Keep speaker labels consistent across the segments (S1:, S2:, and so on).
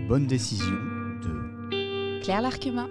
S1: bonnes décisions de
S2: Claire Larquemin.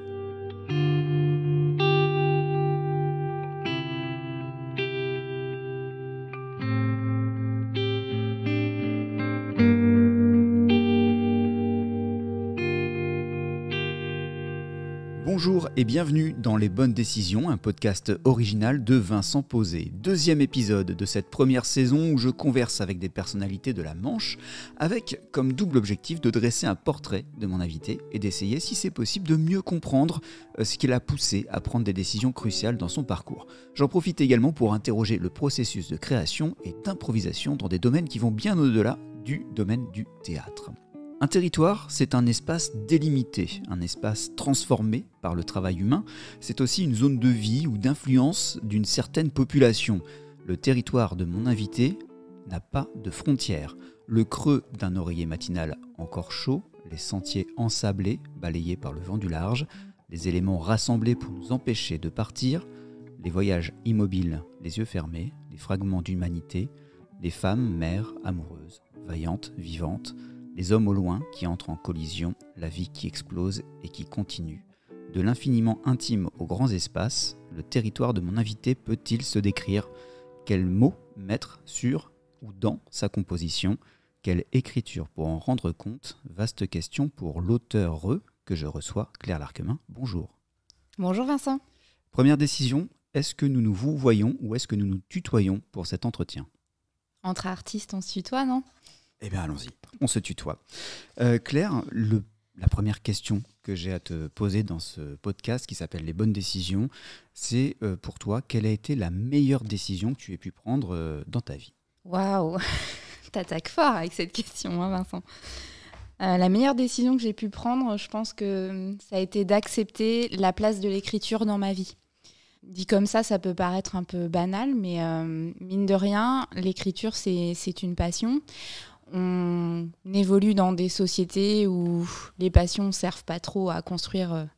S1: Bonjour et bienvenue dans Les Bonnes Décisions, un podcast original de Vincent Posé. Deuxième épisode de cette première saison où je converse avec des personnalités de la Manche, avec comme double objectif de dresser un portrait de mon invité et d'essayer, si c'est possible, de mieux comprendre ce qui l'a poussé à prendre des décisions cruciales dans son parcours. J'en profite également pour interroger le processus de création et d'improvisation dans des domaines qui vont bien au-delà du domaine du théâtre. Un territoire, c'est un espace délimité, un espace transformé par le travail humain. C'est aussi une zone de vie ou d'influence d'une certaine population. Le territoire de mon invité n'a pas de frontières. Le creux d'un oreiller matinal encore chaud, les sentiers ensablés, balayés par le vent du large, les éléments rassemblés pour nous empêcher de partir, les voyages immobiles, les yeux fermés, les fragments d'humanité, les femmes, mères, amoureuses, vaillantes, vivantes, les hommes au loin qui entrent en collision, la vie qui explose et qui continue. De l'infiniment intime aux grands espaces, le territoire de mon invité peut-il se décrire? Quels mots mettre sur ou dans sa composition? Quelle écriture pour en rendre compte? Vaste question pour l'auteur que je reçois, Claire Larquemin. Bonjour.
S2: Bonjour Vincent.
S1: Première décision, est-ce que nous nous vous voyons ou est-ce que nous nous tutoyons pour cet entretien?
S2: Entre artistes, on se tutoie, non?
S1: Eh bien, allons-y, on se tutoie. Claire, la première question que j'ai à te poser dans ce podcast qui s'appelle Les Bonnes Décisions, c'est pour toi, quelle a été la meilleure décision que tu aies pu prendre dans ta vie?
S2: Waouh, t'attaques fort avec cette question, hein, Vincent. La meilleure décision que j'ai pu prendre, je pense que ça a été d'accepter la place de l'écriture dans ma vie. Dit comme ça peut paraître un peu banal, mais mine de rien, l'écriture, c'est une passion. On évolue dans des sociétés où les passions ne servent pas trop à construire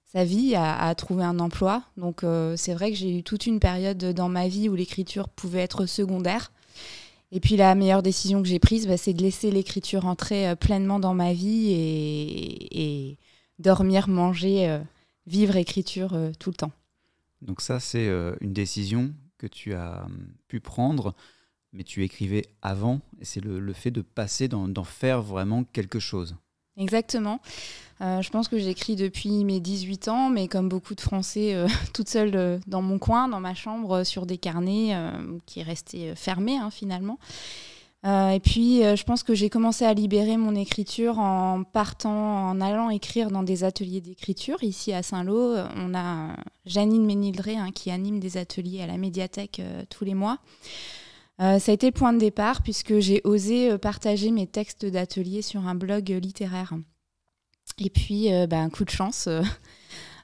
S2: sa vie, à trouver un emploi. Donc c'est vrai que j'ai eu toute une période dans ma vie où l'écriture pouvait être secondaire. Et puis la meilleure décision que j'ai prise, c'est de laisser l'écriture entrer pleinement dans ma vie et dormir, manger, vivre écriture tout le temps.
S1: Donc ça, c'est une décision que tu as pu prendre, mais tu écrivais avant, et c'est le fait de passer, d'en faire vraiment quelque chose.
S2: Exactement. Je pense que j'écris depuis mes 18 ans, mais comme beaucoup de Français, toute seule dans mon coin, dans ma chambre, sur des carnets qui restaient fermés finalement. Et puis, je pense que j'ai commencé à libérer mon écriture en allant écrire dans des ateliers d'écriture. Ici, à Saint-Lô, on a Janine Ménildré qui anime des ateliers à la médiathèque tous les mois. Ça a été le point de départ puisque j'ai osé partager mes textes d'atelier sur un blog littéraire. Et puis, un coup de chance,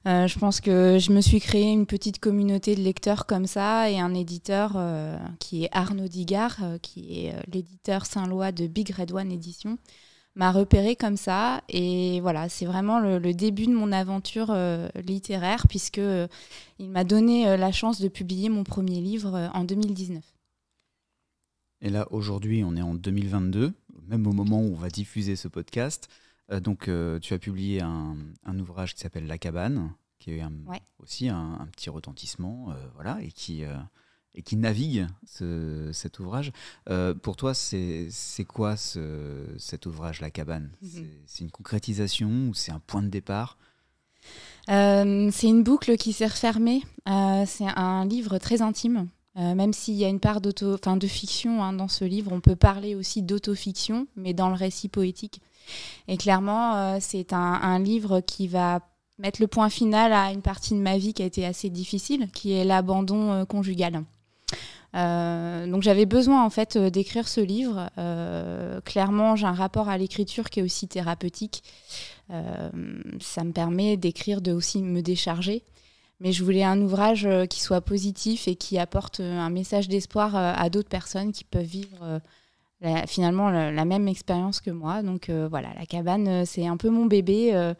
S2: je pense que je me suis créé une petite communauté de lecteurs comme ça et un éditeur qui est Arnaud Digard, qui est l'éditeur saint-lois de Big Red One Édition, m'a repéré comme ça. Et voilà, c'est vraiment le début de mon aventure littéraire puisqu'il m'a donné la chance de publier mon premier livre en 2019.
S1: Et là, aujourd'hui, on est en 2022, même au moment où on va diffuser ce podcast. Donc, tu as publié un ouvrage qui s'appelle La Cabane, qui a eu aussi un petit retentissement, et qui navigue cet ouvrage. Pour toi, c'est quoi cet ouvrage, La Cabane? C'est une concrétisation ou c'est un point de départ?
S2: C'est une boucle qui s'est refermée. C'est un livre très intime. Même s'il y a une part de fiction dans ce livre, on peut parler aussi d'autofiction, mais dans le récit poétique. Et clairement, c'est un livre qui va mettre le point final à une partie de ma vie qui a été assez difficile, qui est l'abandon conjugal. Donc j'avais besoin en fait d'écrire ce livre. Clairement, j'ai un rapport à l'écriture qui est aussi thérapeutique. Ça me permet d'écrire, de aussi me décharger. Mais je voulais un ouvrage qui soit positif et qui apporte un message d'espoir à d'autres personnes qui peuvent vivre finalement la même expérience que moi. Donc voilà, La Cabane, c'est un peu mon bébé.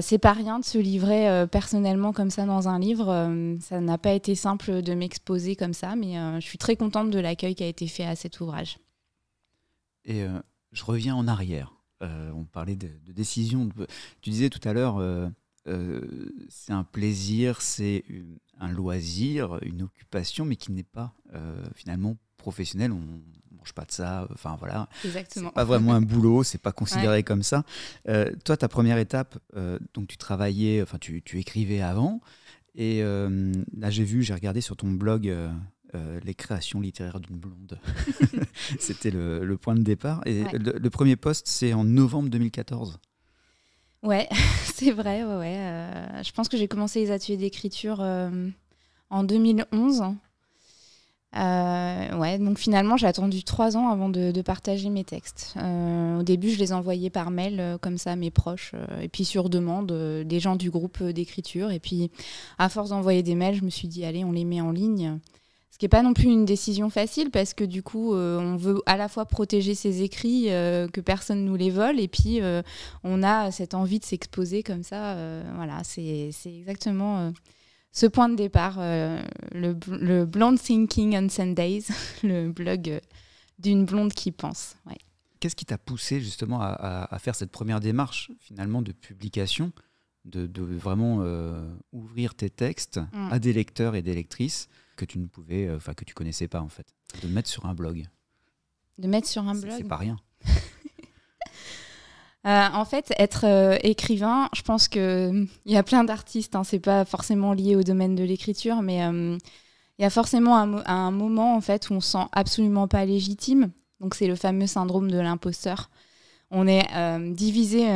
S2: C'est pas rien de se livrer personnellement comme ça dans un livre. Ça n'a pas été simple de m'exposer comme ça, mais je suis très contente de l'accueil qui a été fait à cet ouvrage.
S1: Et je reviens en arrière. On parlait de décision. Tu disais tout à l'heure, c'est un plaisir, c'est un loisir, une occupation, mais qui n'est pas finalement professionnel. On ne mange pas de ça. Enfin voilà.
S2: Exactement.
S1: C'est pas vraiment un boulot, c'est pas considéré comme ça. Toi, ta première étape, donc tu travaillais, enfin tu écrivais avant. Et là, j'ai regardé sur ton blog les créations littéraires d'une blonde. C'était le point de départ. Et le premier post, c'est en novembre 2014.
S2: Ouais, c'est vrai. Je pense que j'ai commencé les ateliers d'écriture en 2011. Donc finalement, j'ai attendu 3 ans avant de partager mes textes. Au début, je les envoyais par mail, comme ça, à mes proches, et puis sur demande des gens du groupe d'écriture. Et puis, à force d'envoyer des mails, je me suis dit, allez, on les met en ligne. Ce qui n'est pas non plus une décision facile, parce que du coup, on veut à la fois protéger ses écrits, que personne nous les vole, et puis on a cette envie de s'exposer comme ça. Voilà, c'est exactement... ce point de départ, le Blonde Thinking on Sundays, le blog d'une blonde qui pense. Ouais.
S1: Qu'est-ce qui t'a poussé justement à faire cette première démarche finalement de publication, de vraiment ouvrir tes textes à des lecteurs et des lectrices que tu ne pouvais, que tu connaissais pas en fait, de mettre sur un blog?
S2: De mettre sur un blog?
S1: C'est pas rien.
S2: En fait, être écrivain, je pense qu'il y a plein d'artistes, c'est pas forcément lié au domaine de l'écriture, mais il y a forcément un moment en fait, où on se sent absolument pas légitime. Donc c'est le fameux syndrome de l'imposteur. On est divisé,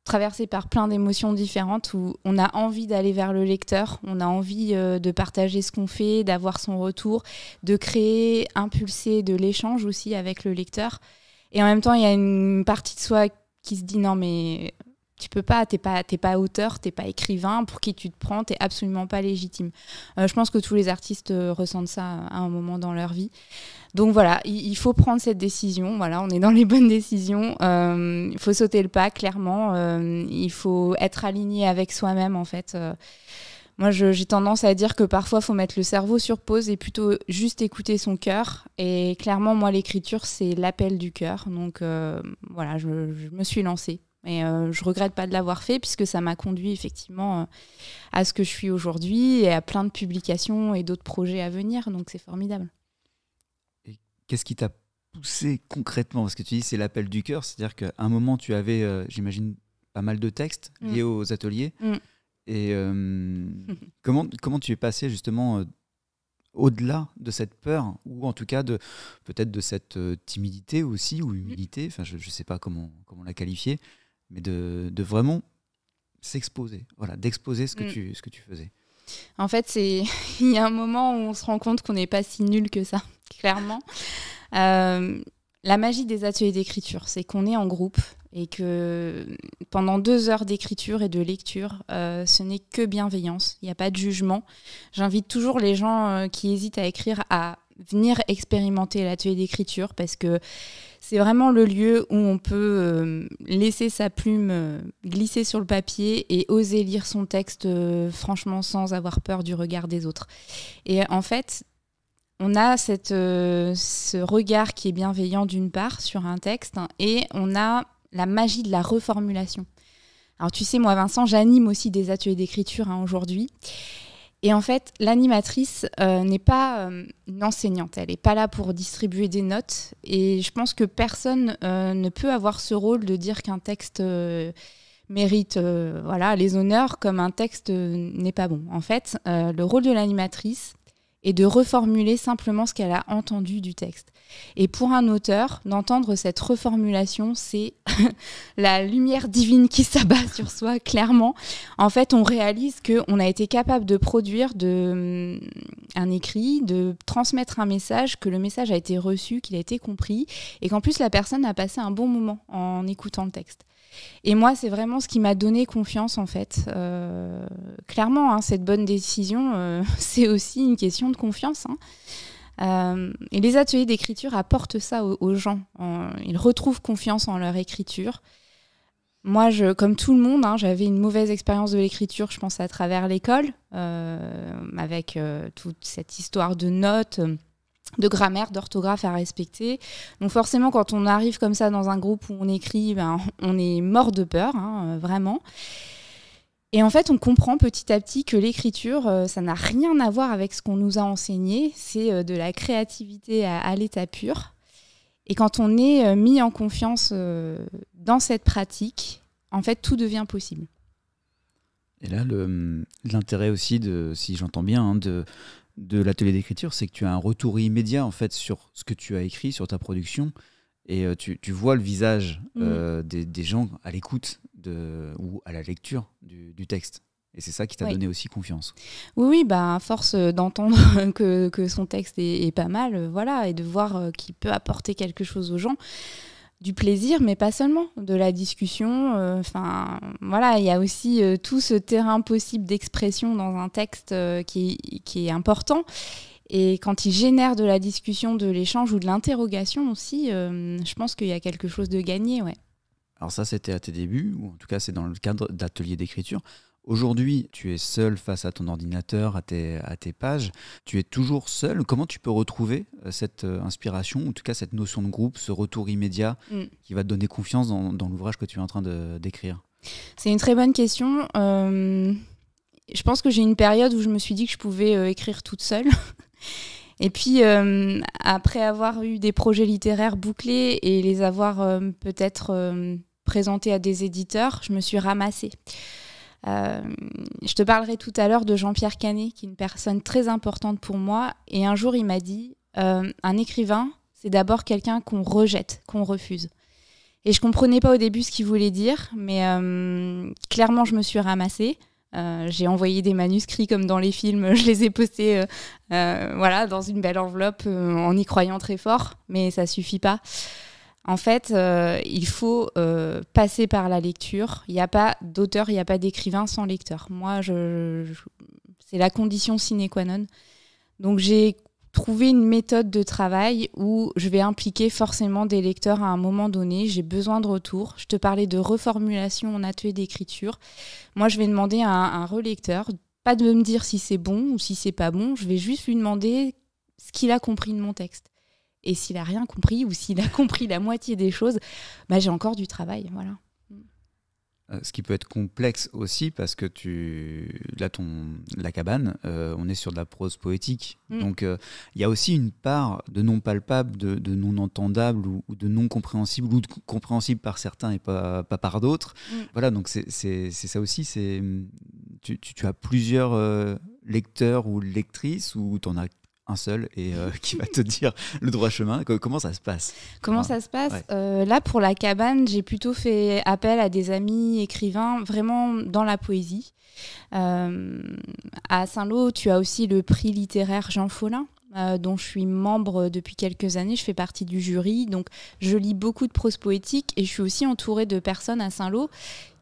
S2: traversé par plein d'émotions différentes, où on a envie d'aller vers le lecteur, on a envie de partager ce qu'on fait, d'avoir son retour, de créer, impulser de l'échange aussi avec le lecteur. Et en même temps, il y a une partie de soi qui se dit non mais tu peux pas, t'es pas auteur, t'es pas écrivain, pour qui tu te prends, t'es absolument pas légitime. Je pense que tous les artistes ressentent ça à un moment dans leur vie. Donc voilà, il faut prendre cette décision. Voilà, on est dans les bonnes décisions. Il faut sauter le pas, clairement. Il faut être aligné avec soi-même en fait. Moi, j'ai tendance à dire que parfois, il faut mettre le cerveau sur pause et plutôt juste écouter son cœur. Et clairement, moi, l'écriture, c'est l'appel du cœur. Donc voilà, je me suis lancée. Et je regrette pas de l'avoir fait, puisque ça m'a conduit effectivement à ce que je suis aujourd'hui et à plein de publications et d'autres projets à venir. Donc c'est formidable.
S1: Et qu'est-ce qui t'a poussé concrètement? Parce que tu dis c'est l'appel du cœur, c'est-à-dire qu'à un moment, tu avais, j'imagine, pas mal de textes liés aux ateliers. Et comment tu es passé justement au-delà de cette peur, ou en tout cas peut-être de cette timidité aussi, ou humilité, enfin je ne sais pas comment la qualifier, mais de vraiment s'exposer, voilà, d'exposer ce que tu faisais.
S2: En fait, il y a un moment où on se rend compte qu'on n'est pas si nul que ça, clairement. La magie des ateliers d'écriture, c'est qu'on est en groupe et que pendant 2 heures d'écriture et de lecture, ce n'est que bienveillance. Il n'y a pas de jugement. J'invite toujours les gens qui hésitent à écrire à venir expérimenter l'atelier d'écriture, parce que c'est vraiment le lieu où on peut laisser sa plume glisser sur le papier et oser lire son texte franchement sans avoir peur du regard des autres. Et en fait, on a ce regard qui est bienveillant d'une part sur un texte, et on a la magie de la reformulation. Alors tu sais, moi Vincent, j'anime aussi des ateliers d'écriture aujourd'hui. Et en fait, l'animatrice n'est pas une enseignante, elle n'est pas là pour distribuer des notes. Et je pense que personne ne peut avoir ce rôle de dire qu'un texte mérite les honneurs, comme un texte n'est pas bon. En fait, le rôle de l'animatrice est de reformuler simplement ce qu'elle a entendu du texte. Et pour un auteur, d'entendre cette reformulation, c'est la lumière divine qui s'abat sur soi, clairement. En fait, on réalise qu'on a été capable de produire un écrit, de transmettre un message, que le message a été reçu, qu'il a été compris, et qu'en plus, la personne a passé un bon moment en écoutant le texte. Et moi, c'est vraiment ce qui m'a donné confiance, en fait. Clairement, cette bonne décision, c'est aussi une question de confiance. Et les ateliers d'écriture apportent ça aux gens. Ils retrouvent confiance en leur écriture. Moi, comme tout le monde, j'avais une mauvaise expérience de l'écriture, je pense, à travers l'école, avec toute cette histoire de notes de grammaire, d'orthographe à respecter. Donc forcément, quand on arrive comme ça dans un groupe où on écrit, on est mort de peur, vraiment. Et en fait, on comprend petit à petit que l'écriture, ça n'a rien à voir avec ce qu'on nous a enseigné. C'est de la créativité à l'état pur. Et quand on est mis en confiance dans cette pratique, en fait, tout devient possible.
S1: Et là, l'intérêt aussi, si j'entends bien, de l'atelier d'écriture, c'est que tu as un retour immédiat en fait, sur ce que tu as écrit, sur ta production. Et tu vois le visage des gens à l'écoute ou à la lecture du texte. Et c'est ça qui t'a donné aussi confiance.
S2: Oui, à force d'entendre que son texte est pas mal, voilà, et de voir qu'il peut apporter quelque chose aux gens, du plaisir, mais pas seulement, de la discussion. Voilà, il y a aussi tout ce terrain possible d'expression dans un texte qui est important. Et quand il génère de la discussion, de l'échange ou de l'interrogation aussi, je pense qu'il y a quelque chose de gagné, ouais.
S1: Alors ça, c'était à tes débuts, ou en tout cas, c'est dans le cadre d'ateliers d'écriture. Aujourd'hui, tu es seul face à ton ordinateur, à tes pages. Tu es toujours seul. Comment tu peux retrouver cette inspiration, ou en tout cas cette notion de groupe, ce retour immédiat qui va te donner confiance dans l'ouvrage que tu es en train d'écrire ?
S2: C'est une très bonne question. Je pense que j'ai une période où je me suis dit que je pouvais écrire toute seule. Et puis, après avoir eu des projets littéraires bouclés et les avoir peut-être présentés à des éditeurs, je me suis ramassée. Je te parlerai tout à l'heure de Jean-Pierre Canet, qui est une personne très importante pour moi. Et un jour, il m'a dit, un écrivain, c'est d'abord quelqu'un qu'on rejette, qu'on refuse. Et je ne comprenais pas au début ce qu'il voulait dire, mais clairement, je me suis ramassée. J'ai envoyé des manuscrits comme dans les films, je les ai postés dans une belle enveloppe en y croyant très fort, mais ça ne suffit pas. En fait, il faut passer par la lecture. Il n'y a pas d'auteur, il n'y a pas d'écrivain sans lecteur. Moi, c'est la condition sine qua non. Donc, j'ai trouvé une méthode de travail où je vais impliquer forcément des lecteurs à un moment donné. J'ai besoin de retour. Je te parlais de reformulation en atelier d'écriture. Moi, je vais demander à un relecteur, pas de me dire si c'est bon ou si c'est pas bon. Je vais juste lui demander ce qu'il a compris de mon texte. Et s'il n'a rien compris ou s'il a compris la moitié des choses, j'ai encore du travail. Voilà.
S1: Ce qui peut être complexe aussi parce que la cabane, on est sur de la prose poétique. Donc il y a aussi une part de non palpable, de non entendable ou de non compréhensible ou de compréhensible par certains et pas par d'autres. Voilà, donc c'est ça aussi. Tu as plusieurs lecteurs ou lectrices ou tu en as un seul et qui va te dire le droit chemin. Comment ça se passe ?
S2: Ça se passe Là, pour la cabane, j'ai plutôt fait appel à des amis écrivains vraiment dans la poésie. À Saint-Lô, tu as aussi le prix littéraire Jean Follin, dont je suis membre depuis quelques années. Je fais partie du jury, donc je lis beaucoup de prose poétique et je suis aussi entourée de personnes à Saint-Lô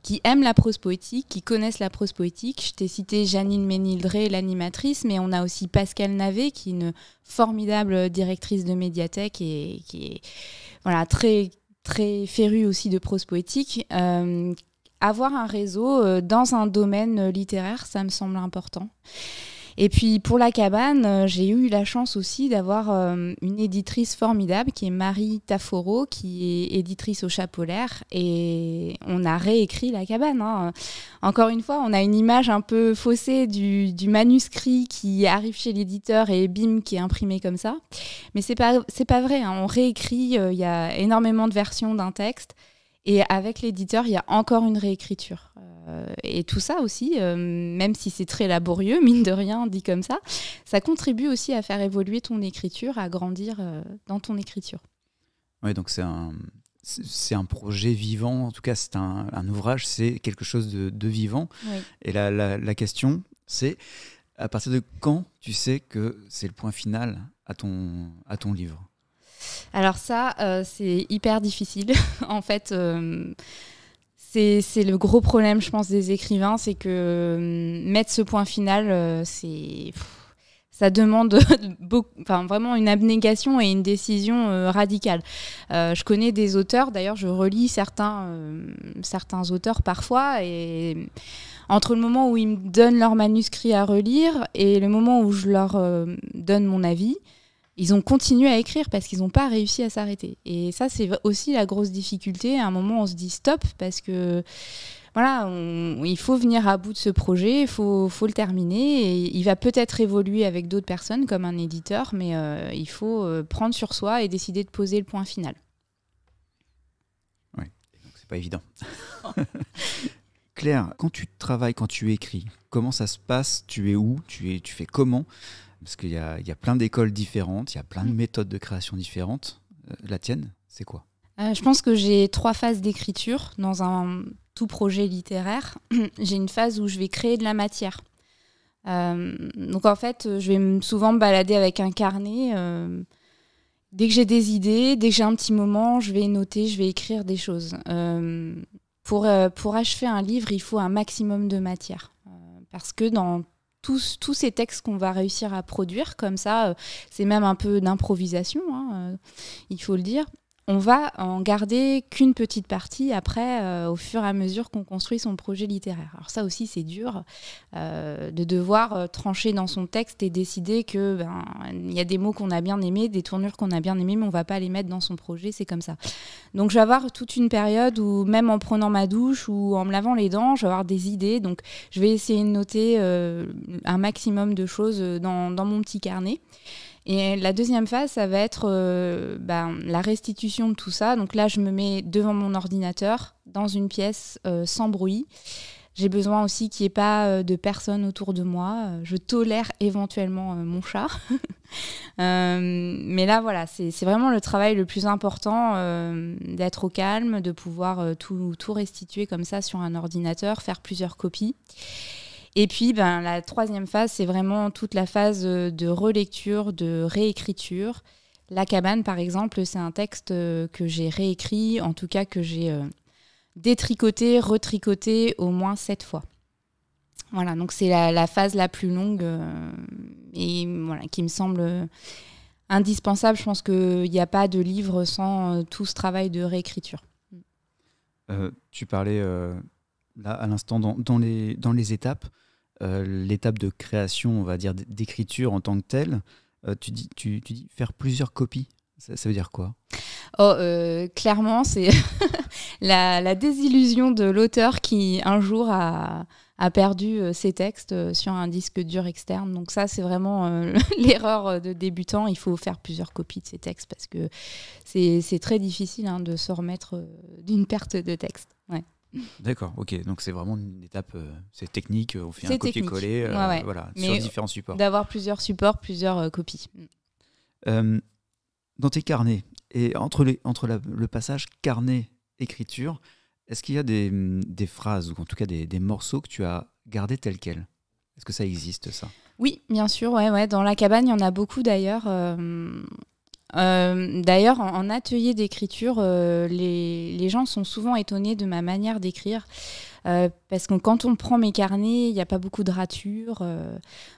S2: qui aiment la prose poétique, qui connaissent la prose poétique. Je t'ai cité Janine Ménildré, l'animatrice, mais on a aussi Pascale Navet, qui est une formidable directrice de médiathèque et qui est très, très férue aussi de prose poétique. Avoir un réseau dans un domaine littéraire, ça me semble important. Et puis pour la cabane, j'ai eu la chance aussi d'avoir une éditrice formidable qui est Marie Taforo, qui est éditrice au Chapolaire, et on a réécrit la cabane. Encore une fois, on a une image un peu faussée du manuscrit qui arrive chez l'éditeur et bim, qui est imprimé comme ça. Mais c'est pas vrai, on réécrit, il y a énormément de versions d'un texte. Et avec l'éditeur, il y a encore une réécriture. Et tout ça aussi, même si c'est très laborieux, mine de rien, dit comme ça contribue aussi à faire évoluer ton écriture, à grandir dans ton écriture.
S1: Oui, donc c'est un projet vivant, en tout cas c'est un ouvrage, c'est quelque chose de vivant. Oui. Et la question, c'est à partir de quand tu sais que c'est le point final à ton livre ?
S2: Alors ça, c'est hyper difficile. En fait, c'est le gros problème, je pense, des écrivains, c'est que mettre ce point final, ça demande vraiment une abnégation et une décision radicale. Je connais des auteurs, d'ailleurs je relis certains auteurs parfois, et entre le moment où ils me donnent leur manuscrit à relire et le moment où je leur donne mon avis, ils ont continué à écrire parce qu'ils n'ont pas réussi à s'arrêter. Et ça, c'est aussi la grosse difficulté. À un moment, on se dit stop parce que voilà, il faut venir à bout de ce projet, il faut le terminer. Et il va peut-être évoluer avec d'autres personnes comme un éditeur, mais il faut prendre sur soi et décider de poser le point final.
S1: Oui, donc c'est pas évident. Claire, quand tu travailles, quand tu écris, comment ça se passe? Tu es où? Tu fais comment? Parce qu'il y a plein d'écoles différentes, il y a plein de méthodes de création différentes. La tienne, c'est quoi?
S2: Je pense que j'ai 3 phases d'écriture dans un tout projet littéraire. J'ai une phase où je vais créer de la matière. Donc en fait, je vais souvent me balader avec un carnet. Dès que j'ai des idées, dès que j'ai un petit moment, je vais noter, je vais écrire des choses. Pour achever un livre, il faut un maximum de matière. Parce que dans tous ces textes qu'on va réussir à produire, comme ça, c'est même un peu d'improvisation, il faut le dire. On va en garder qu'une petite partie après, au fur et à mesure qu'on construit son projet littéraire. Alors ça aussi, c'est dur de devoir trancher dans son texte et décider que y a des mots qu'on a bien aimés, des tournures qu'on a bien aimées, mais on ne va pas les mettre dans son projet, c'est comme ça. Donc je vais avoir toute une période où, même en prenant ma douche ou en me lavant les dents, je vais avoir des idées. Donc je vais essayer de noter un maximum de choses dans mon petit carnet. Et la deuxième phase, ça va être la restitution de tout ça. Donc là, je me mets devant mon ordinateur, dans une pièce sans bruit. J'ai besoin aussi qu'il n'y ait pas de personnes autour de moi. Je tolère éventuellement mon chat. Mais là, voilà, c'est vraiment le travail le plus important, d'être au calme, de pouvoir tout restituer comme ça sur un ordinateur, faire plusieurs copies. Et puis, la troisième phase, c'est vraiment toute la phase de relecture, de réécriture. La cabane, par exemple, c'est un texte que j'ai réécrit, en tout cas que j'ai détricoté, retricoté au moins 7 fois. Voilà, donc c'est la phase la plus longue et voilà, qui me semble indispensable. Je pense qu'il n'y a pas de livre sans tout ce travail de réécriture.
S1: Tu parlais là à l'instant dans les étapes. L'étape de création, on va dire d'écriture en tant que telle, tu dis faire plusieurs copies. Ça veut dire quoi?
S2: Clairement, c'est la désillusion de l'auteur qui un jour a perdu ses textes sur un disque dur externe. Donc ça, c'est vraiment l'erreur de débutant. Il faut faire plusieurs copies de ses textes parce que c'est très difficile de se remettre d'une perte de texte. Ouais.
S1: D'accord, ok. Donc c'est vraiment une étape, c'est technique, on fait un copier-coller
S2: ouais.
S1: Voilà,
S2: mais
S1: sur différents supports.
S2: D'avoir plusieurs supports, plusieurs copies.
S1: Dans tes carnets, et entre le passage carnet-écriture, est-ce qu'il y a des phrases, ou en tout cas des morceaux que tu as gardés tels quels? Est-ce que ça existe, ça?
S2: Oui, bien sûr. Ouais. Dans la cabane, il y en a beaucoup d'ailleurs. D'ailleurs, en atelier d'écriture, les gens sont souvent étonnés de ma manière d'écrire. Parce que quand on prend mes carnets, il n'y a pas beaucoup de ratures.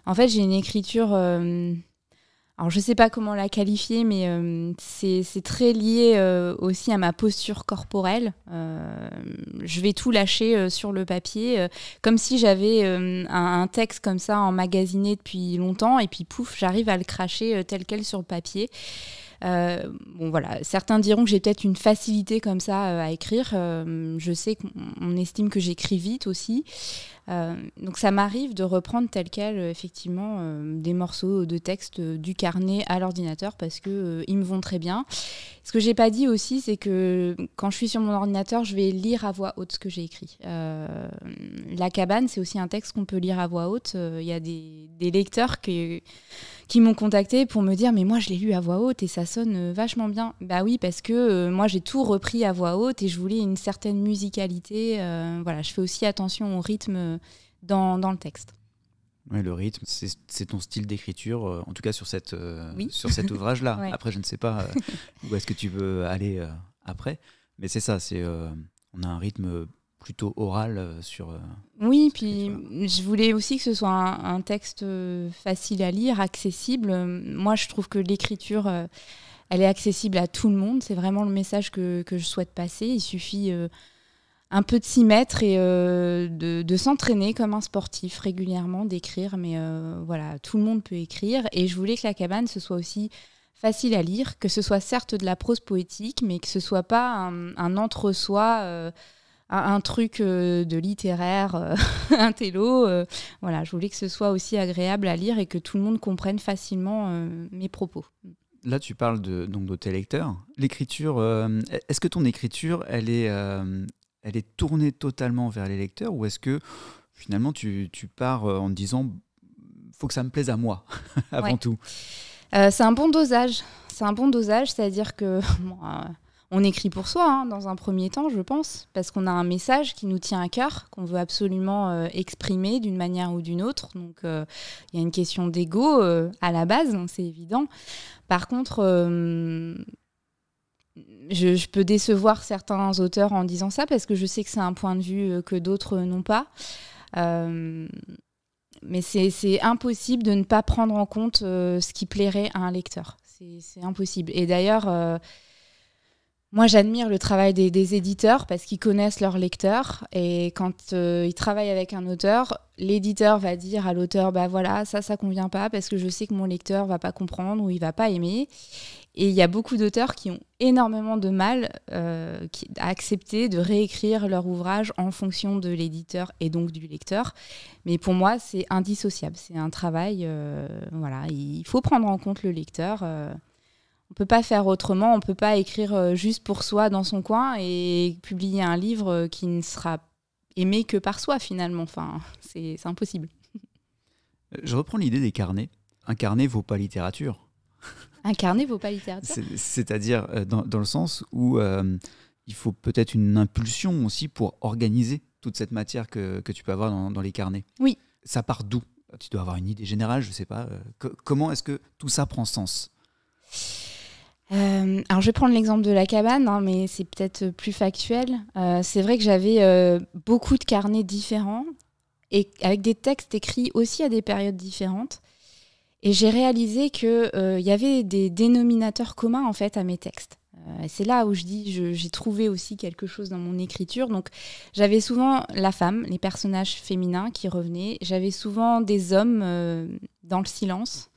S2: En fait, j'ai une écriture... alors, je ne sais pas comment la qualifier, mais c'est très lié aussi à ma posture corporelle. Je vais tout lâcher sur le papier, comme si j'avais un texte comme ça emmagasiné depuis longtemps, et puis pouf, j'arrive à le cracher tel quel sur le papier. Voilà. Certains diront que j'ai peut-être une facilité comme ça à écrire. Je sais qu'on estime que j'écris vite aussi. Donc ça m'arrive de reprendre tel quel effectivement des morceaux de texte du carnet à l'ordinateur parce que ils me vont très bien. Ce que j'ai pas dit aussi, c'est que quand je suis sur mon ordinateur, je vais lire à voix haute ce que j'ai écrit. La cabane, c'est aussi un texte qu'on peut lire à voix haute. Il y a des lecteurs qui m'ont contacté pour me dire mais moi je l'ai lu à voix haute et ça sonne vachement bien. Bah oui, parce que moi j'ai tout repris à voix haute et je voulais une certaine musicalité. Voilà, je fais aussi attention au rythme dans le texte.
S1: Ouais, le rythme, c'est ton style d'écriture, en tout cas sur cet ouvrage-là.
S2: Ouais.
S1: Après, je ne sais pas où est-ce que tu veux aller après, mais c'est ça, on a un rythme plutôt oral sur...
S2: Oui, puis je voulais aussi que ce soit un texte facile à lire, accessible. Moi, je trouve que l'écriture, elle est accessible à tout le monde. C'est vraiment le message que je souhaite passer. Il suffit un peu de s'y mettre et de s'entraîner comme un sportif régulièrement, d'écrire. Mais voilà, tout le monde peut écrire. Et je voulais que la cabane, ce soit aussi facile à lire, que ce soit certes de la prose poétique, mais que ce soit pas un entre-soi, un truc de littéraire, un télo. Voilà, je voulais que ce soit aussi agréable à lire et que tout le monde comprenne facilement mes propos.
S1: Là, tu parles donc de tes lecteurs. L'écriture, est-ce que ton écriture, elle est tournée totalement vers les lecteurs, ou est-ce que finalement tu pars en te disant faut que ça me plaise à moi avant tout?
S2: C'est un bon dosage. C'est-à-dire que on écrit pour soi, dans un premier temps, je pense, parce qu'on a un message qui nous tient à cœur, qu'on veut absolument exprimer d'une manière ou d'une autre. Donc, il y a une question d'ego à la base, donc c'est évident. Par contre, je peux décevoir certains auteurs en disant ça, parce que je sais que c'est un point de vue que d'autres n'ont pas. Mais c'est impossible de ne pas prendre en compte ce qui plairait à un lecteur. C'est impossible. Et d'ailleurs, moi, j'admire le travail des éditeurs parce qu'ils connaissent leurs lecteurs. Et quand ils travaillent avec un auteur, l'éditeur va dire à l'auteur, bah voilà, ça convient pas parce que je sais que mon lecteur va pas comprendre ou il va pas aimer. Et il y a beaucoup d'auteurs qui ont énormément de mal à accepter de réécrire leur ouvrage en fonction de l'éditeur et donc du lecteur. Mais pour moi, c'est indissociable. C'est un travail, voilà, il faut prendre en compte le lecteur. On ne peut pas faire autrement. On ne peut pas écrire juste pour soi dans son coin et publier un livre qui ne sera aimé que par soi finalement. Enfin, c'est impossible.
S1: Je reprends l'idée des carnets. Un carnet vaut pas littérature.
S2: Un carnet vaut pas littérature.
S1: C'est-à-dire dans le sens où il faut peut-être une impulsion aussi pour organiser toute cette matière que tu peux avoir dans les carnets.
S2: Oui.
S1: Ça part d'où? Tu dois avoir une idée générale, je ne sais pas. Comment est-ce que tout ça prend sens?
S2: Alors je vais prendre l'exemple de la cabane, mais c'est peut-être plus factuel. C'est vrai que j'avais beaucoup de carnets différents et avec des textes écrits aussi à des périodes différentes. Et j'ai réalisé qu'il y avait des dénominateurs communs en fait à mes textes. Et c'est là où je dis j'ai trouvé aussi quelque chose dans mon écriture. Donc j'avais souvent la femme, les personnages féminins qui revenaient. J'avais souvent des hommes dans le silence.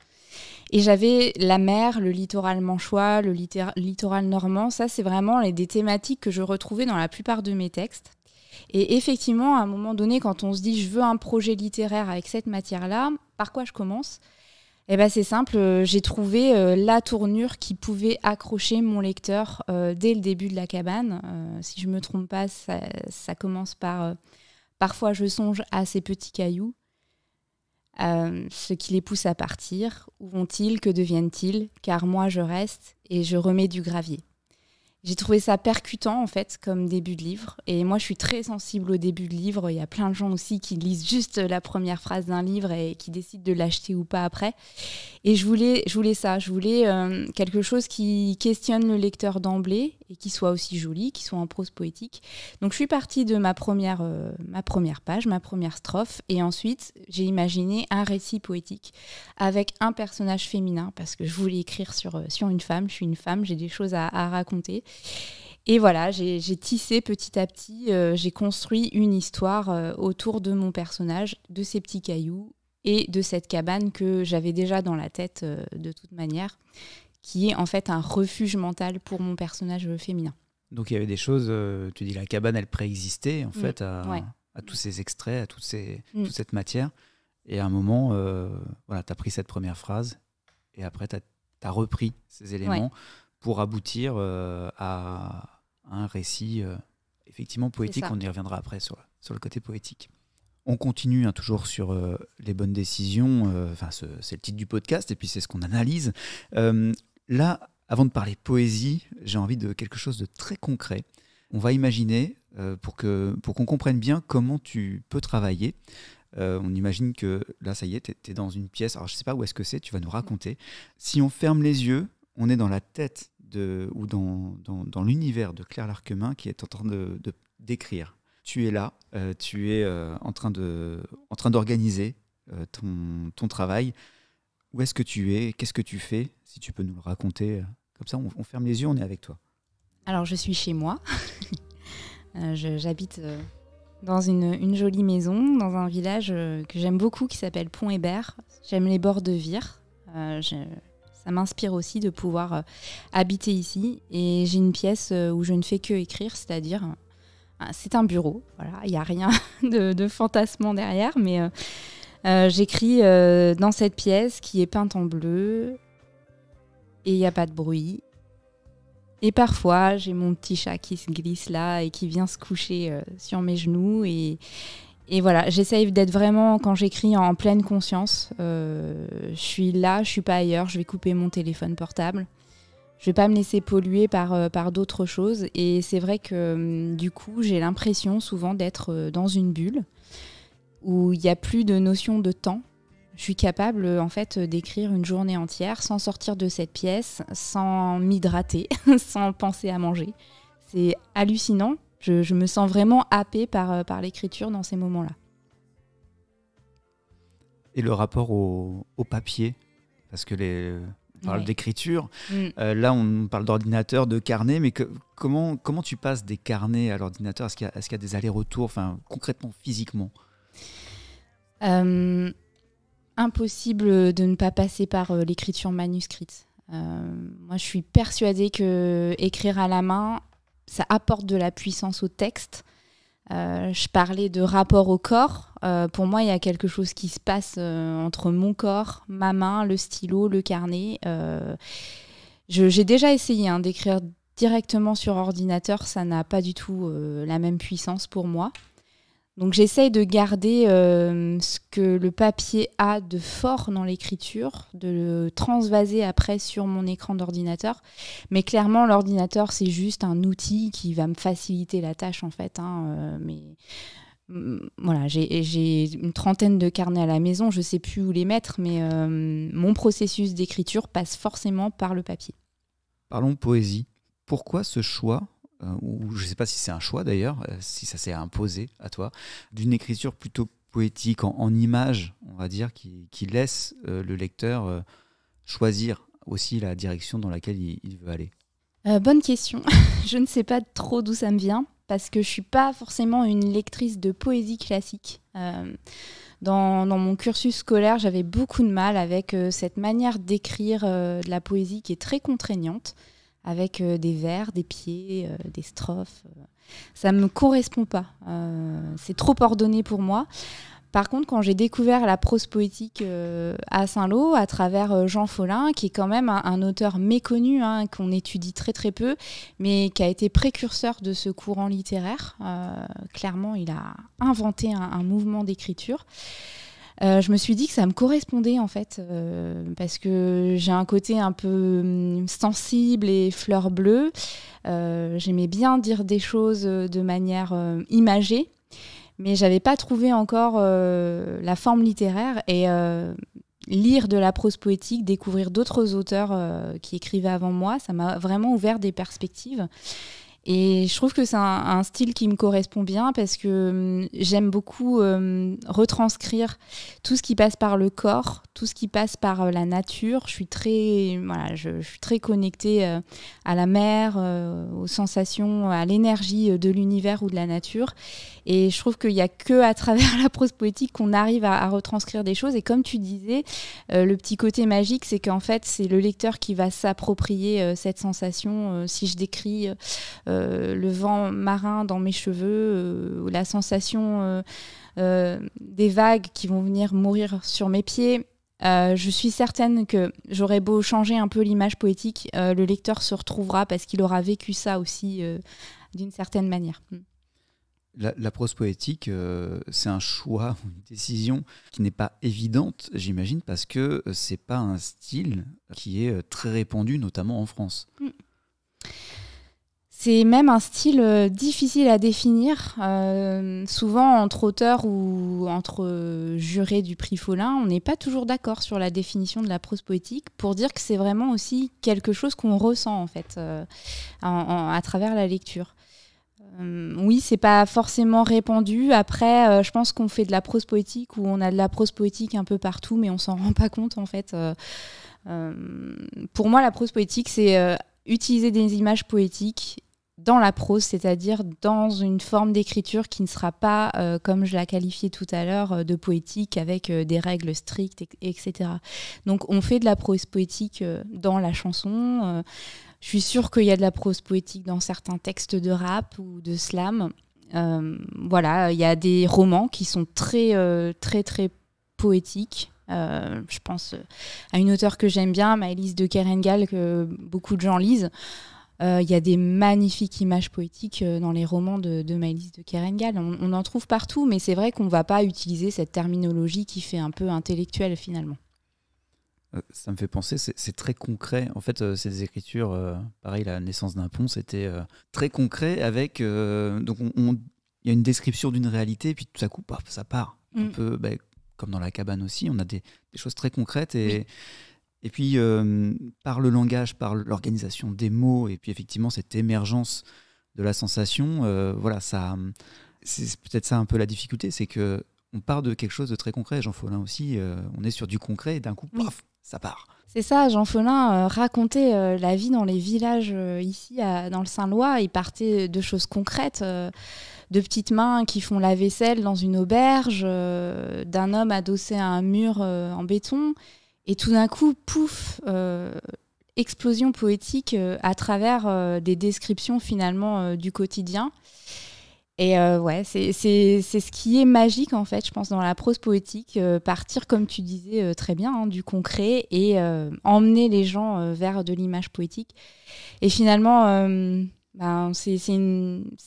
S2: Et j'avais la mer, le littoral manchois, le littoral normand. Ça, c'est vraiment des thématiques que je retrouvais dans la plupart de mes textes. Et effectivement, à un moment donné, quand on se dit « je veux un projet littéraire avec cette matière-là », par quoi je commence ? Eh ben, c'est simple, j'ai trouvé la tournure qui pouvait accrocher mon lecteur dès le début de la cabane. Si je ne me trompe pas, ça commence par « parfois je songe à ces petits cailloux ». Ce qui les pousse à partir. Où vont-ils? Que deviennent-ils? Car moi je reste et je remets du gravier. J'ai trouvé ça percutant en fait comme début de livre. Et moi je suis très sensible au début de livre. Il y a plein de gens aussi qui lisent juste la première phrase d'un livre et qui décident de l'acheter ou pas après. Et je voulais ça. Je voulais quelque chose qui questionne le lecteur d'emblée et qui soit aussi joli, qui soit en prose poétique. Donc je suis partie de ma première page, ma première strophe. Et ensuite j'ai imaginé un récit poétique avec un personnage féminin parce que je voulais écrire sur une femme. Je suis une femme, j'ai des choses à raconter. Et voilà, j'ai tissé petit à petit, j'ai construit une histoire autour de mon personnage, de ces petits cailloux et de cette cabane que j'avais déjà dans la tête de toute manière, qui est en fait un refuge mental pour mon personnage féminin.
S1: Donc il y avait des choses, tu dis la cabane elle préexistait en fait à tous ces extraits, à toute cette matière. Et à un moment, voilà, tu as pris cette première phrase et après tu as repris ces éléments pour aboutir à un récit effectivement poétique. On y reviendra après sur le côté poétique. On continue toujours sur les bonnes décisions. C'est le titre du podcast et puis c'est ce qu'on analyse. Là, avant de parler poésie, j'ai envie de quelque chose de très concret. On va imaginer, pour qu'on comprenne bien comment tu peux travailler. On imagine que là, ça y est, tu es dans une pièce. Alors, je ne sais pas où est-ce que c'est, tu vas nous raconter. Si on ferme les yeux, on est dans la tête ou dans l'univers de Claire Larquemin qui est en train d'écrire. Tu es là, tu es en train d'organiser ton travail. Où est-ce que tu es? Qu'est-ce que tu fais? Si tu peux nous le raconter. Comme ça, on ferme les yeux, on est avec toi.
S2: Alors, je suis chez moi. J'habite dans une jolie maison, dans un village que j'aime beaucoup, qui s'appelle Pont-Hébert. J'aime les bords de Vire. ça m'inspire aussi de pouvoir habiter ici. Et j'ai une pièce où je ne fais que écrire, c'est-à-dire c'est un bureau. Voilà, il n'y a rien de fantasmant derrière, mais j'écris dans cette pièce qui est peinte en bleu et il n'y a pas de bruit. Et parfois, j'ai mon petit chat qui se glisse là et qui vient se coucher sur mes genoux. Et voilà, j'essaye d'être vraiment, quand j'écris, en pleine conscience. Je suis là, je ne suis pas ailleurs, je vais couper mon téléphone portable. Je ne vais pas me laisser polluer par d'autres choses. Et c'est vrai que du coup, j'ai l'impression souvent d'être dans une bulle où il n'y a plus de notion de temps. Je suis capable en fait d'écrire une journée entière sans sortir de cette pièce, sans m'hydrater, sans penser à manger. C'est hallucinant. Je me sens vraiment happée par l'écriture dans ces moments-là.
S1: Et le rapport au papier, parce que on parle d'écriture. Là, on parle d'ordinateur, de carnet, mais comment tu passes des carnets à l'ordinateur ? Est-ce qu'il y a des allers-retours, enfin, concrètement, physiquement ?
S2: Impossible de ne pas passer par l'écriture manuscrite. Moi, je suis persuadée que écrire à la main, ça apporte de la puissance au texte. Je parlais de rapport au corps. Pour moi, il y a quelque chose qui se passe entre mon corps, ma main, le stylo, le carnet. J'ai déjà essayé d'écrire directement sur ordinateur. Ça n'a pas du tout la même puissance pour moi. Donc j'essaye de garder ce que le papier a de fort dans l'écriture, de le transvaser après sur mon écran d'ordinateur. Mais clairement, l'ordinateur, c'est juste un outil qui va me faciliter la tâche, en fait. Voilà, j'ai une trentaine de carnets à la maison, je ne sais plus où les mettre, mais mon processus d'écriture passe forcément par le papier.
S1: Parlons poésie. Pourquoi ce choix ou je ne sais pas si c'est un choix d'ailleurs, si ça s'est imposé à toi, d'une écriture plutôt poétique, en images, on va dire, qui laisse le lecteur choisir aussi la direction dans laquelle il veut aller ?
S2: Bonne question. Je ne sais pas trop d'où ça me vient, parce que je ne suis pas forcément une lectrice de poésie classique. Dans mon cursus scolaire, j'avais beaucoup de mal avec cette manière d'écrire de la poésie qui est très contraignante, avec des vers, des pieds, des strophes. Ça ne me correspond pas. C'est trop ordonné pour moi. Par contre, quand j'ai découvert la prose poétique à Saint-Lô, à travers Jean Follin, qui est quand même un auteur méconnu, qu'on étudie très très peu, mais qui a été précurseur de ce courant littéraire. Clairement, il a inventé un mouvement d'écriture. Je me suis dit que ça me correspondait en fait, parce que j'ai un côté un peu sensible et fleur bleue. J'aimais bien dire des choses de manière imagée, mais j'avais pas trouvé encore la forme littéraire. Et lire de la prose poétique, découvrir d'autres auteurs qui écrivaient avant moi, ça m'a vraiment ouvert des perspectives. Et je trouve que c'est un style qui me correspond bien parce que j'aime beaucoup retranscrire tout ce qui passe par le corps, tout ce qui passe par la nature. Je suis très connectée à la mer, aux sensations, à l'énergie de l'univers ou de la nature. Et je trouve qu'il n'y a que à travers la prose poétique qu'on arrive à retranscrire des choses. Et comme tu disais, le petit côté magique, c'est qu'en fait, c'est le lecteur qui va s'approprier cette sensation. Si je décris le vent marin dans mes cheveux, la sensation des vagues qui vont venir mourir sur mes pieds, je suis certaine que j'aurais beau changer un peu l'image poétique, le lecteur se retrouvera parce qu'il aura vécu ça aussi d'une certaine manière.
S1: La prose poétique, c'est un choix, une décision qui n'est pas évidente, j'imagine, parce que c'est pas un style qui est très répandu, notamment en France.
S2: C'est même un style difficile à définir. Souvent, entre auteurs ou entre jurés du prix Follin, on n'est pas toujours d'accord sur la définition de la prose poétique pour dire que c'est vraiment aussi quelque chose qu'on ressent en fait, à travers la lecture. Oui, c'est pas forcément répandu. Après, je pense qu'on fait de la prose poétique ou on a de la prose poétique un peu partout, mais on s'en rend pas compte en fait. Pour moi, la prose poétique, c'est utiliser des images poétiques dans la prose, c'est-à-dire dans une forme d'écriture qui ne sera pas, comme je la qualifiais tout à l'heure, de poétique avec des règles strictes, etc. Donc on fait de la prose poétique dans la chanson. Je suis sûre qu'il y a de la prose poétique dans certains textes de rap ou de slam. Voilà, il y a des romans qui sont très, très, très poétiques. Je pense à une auteure que j'aime bien, Maëlys de Kerengal, que beaucoup de gens lisent. Il y a des magnifiques images poétiques dans les romans de Maëlys de Kerengal. On en trouve partout, mais c'est vrai qu'on ne va pas utiliser cette terminologie qui fait un peu intellectuelle finalement.
S1: Ça me fait penser, c'est très concret. En fait, c'est des écritures, pareil, La naissance d'un pont, c'était très concret avec... donc il y a une description d'une réalité, et puis tout à coup, paf, ça part. Un peu, comme dans La cabane aussi, on a des choses très concrètes. Et puis, par le langage, par l'organisation des mots, et puis effectivement, cette émergence de la sensation, voilà, c'est peut-être ça un peu la difficulté, c'est qu'on part de quelque chose de très concret. Jean Follin aussi, on est sur du concret, et d'un coup, paf, ça part.
S2: C'est ça, Jean Follin racontait la vie dans les villages ici, dans le Saint-Lois. Il partait de choses concrètes, de petites mains qui font la vaisselle dans une auberge, d'un homme adossé à un mur en béton. Et tout d'un coup, pouf, explosion poétique à travers des descriptions finalement du quotidien. Et ouais, c'est ce qui est magique en fait, je pense, dans la prose poétique, partir, comme tu disais très bien, du concret et emmener les gens vers de l'image poétique. Et finalement, c'est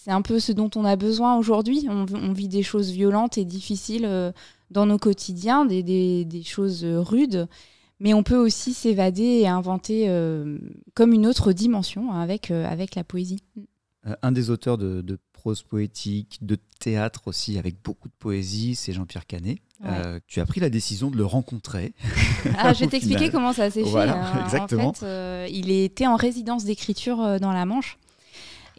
S2: un peu ce dont on a besoin aujourd'hui. On vit des choses violentes et difficiles dans nos quotidiens, des choses rudes, mais on peut aussi s'évader et inventer comme une autre dimension avec la poésie.
S1: Un des auteurs de prose poétique, de théâtre aussi, avec beaucoup de poésie, c'est Jean-Pierre Canet. Ouais. Tu as pris la décision de le rencontrer.
S2: Je vais t'expliquer comment ça s'est
S1: fait. Exactement.
S2: En fait, il était en résidence d'écriture dans la Manche.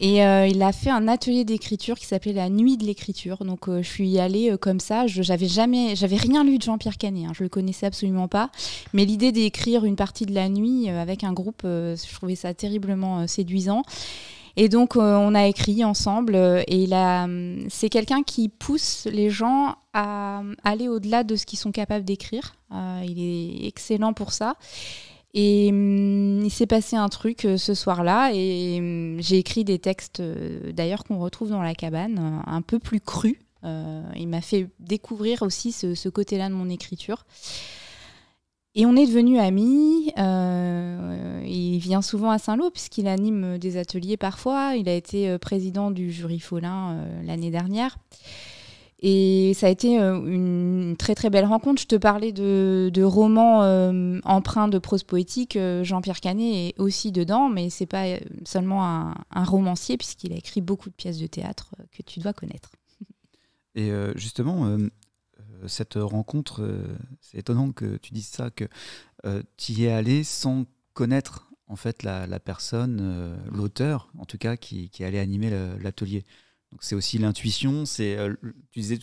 S2: Et il a fait un atelier d'écriture qui s'appelait la Nuit de l'écriture. Donc je suis allée comme ça. J'avais rien lu de Jean-Pierre Canet. Je le connaissais absolument pas. Mais l'idée d'écrire une partie de la nuit avec un groupe, je trouvais ça terriblement séduisant. Et donc on a écrit ensemble. Et c'est quelqu'un qui pousse les gens à aller au-delà de ce qu'ils sont capables d'écrire. Il est excellent pour ça. Et il s'est passé un truc ce soir-là et j'ai écrit des textes d'ailleurs qu'on retrouve dans La cabane, un peu plus crus. Il m'a fait découvrir aussi ce côté-là de mon écriture. Et on est devenus amis. Il vient souvent à Saint-Lô puisqu'il anime des ateliers parfois. Il a été président du jury Follin l'année dernière. Et ça a été une très très belle rencontre. Je te parlais de romans empreints de prose poétique. Jean-Pierre Canet est aussi dedans, mais c'est pas seulement un romancier puisqu'il a écrit beaucoup de pièces de théâtre que tu dois connaître.
S1: Et justement, cette rencontre, c'est étonnant que tu dises ça, que tu y es allé sans connaître en fait la personne, l'auteur en tout cas, qui allait animer l'atelier. Donc c'est aussi l'intuition, tu disais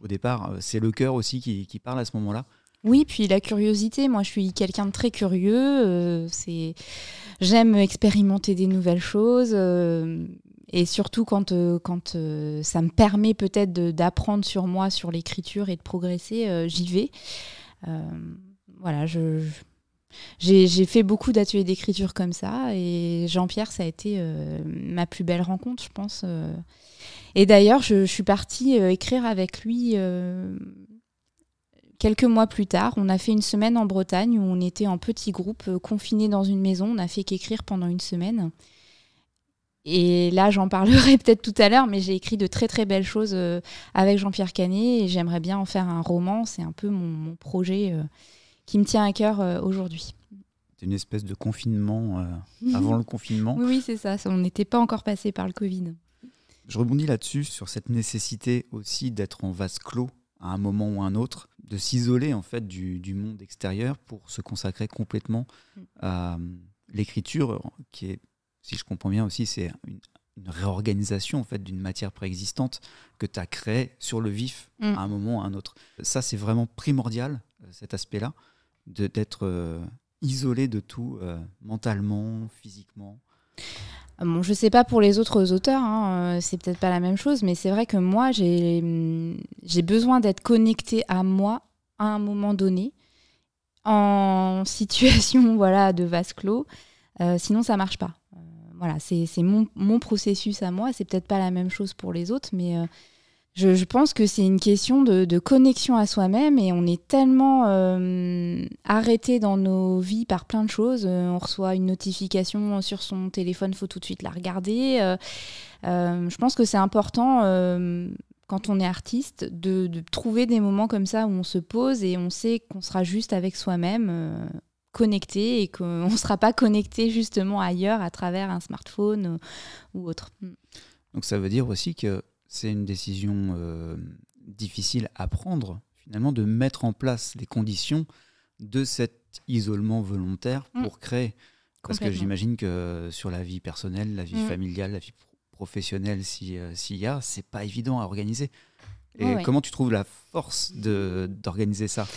S1: au départ, c'est le cœur aussi qui parle à ce moment-là.
S2: Oui, puis la curiosité. Moi, je suis quelqu'un de très curieux. J'aime expérimenter des nouvelles choses. Et surtout quand ça me permet peut-être d'apprendre sur moi, sur l'écriture et de progresser, j'y vais. Voilà, j'ai fait beaucoup d'ateliers d'écriture comme ça. Et Jean-Pierre, ça a été ma plus belle rencontre, je pense. Et d'ailleurs, je suis partie écrire avec lui quelques mois plus tard. On a fait une semaine en Bretagne où on était en petit groupe, confinés dans une maison. On n'a fait qu'écrire pendant une semaine. Et là, j'en parlerai peut-être tout à l'heure, mais j'ai écrit de très très belles choses avec Jean-Pierre Canet et j'aimerais bien en faire un roman. C'est un peu mon projet qui me tient à cœur aujourd'hui.
S1: C'est une espèce de confinement avant le confinement.
S2: Oui, c'est ça. On n'était pas encore passé par le Covid.
S1: Je rebondis là-dessus, sur cette nécessité aussi d'être en vase clos à un moment ou un autre, de s'isoler en fait du monde extérieur pour se consacrer complètement à l'écriture, qui est, si je comprends bien aussi, c'est une réorganisation en fait d'une matière préexistante que tu as créée sur le vif à un moment ou à un autre. Ça, c'est vraiment primordial, cet aspect-là, d'être isolé de tout, mentalement, physiquement.
S2: Bon, je ne sais pas pour les autres auteurs, hein, c'est peut-être pas la même chose, mais c'est vrai que moi, j'ai besoin d'être connectée à moi à un moment donné, en situation voilà, de vase clos, sinon ça ne marche pas. Voilà, c'est mon processus à moi, c'est peut-être pas la même chose pour les autres, mais je pense que c'est une question de connexion à soi-même et on est tellement arrêté dans nos vies par plein de choses. On reçoit une notification sur son téléphone, il faut tout de suite la regarder. Je pense que c'est important, quand on est artiste, de trouver des moments comme ça où on se pose et on sait qu'on sera juste avec soi-même, connecté et qu'on ne sera pas connecté justement ailleurs à travers un smartphone ou autre.
S1: Donc ça veut dire aussi que c'est une décision difficile à prendre, finalement, de mettre en place les conditions de cet isolement volontaire pour créer. Parce que j'imagine que sur la vie personnelle, la vie familiale, la vie professionnelle, s'il y a, c'est pas évident à organiser. Et comment tu trouves la force d'organiser ça ?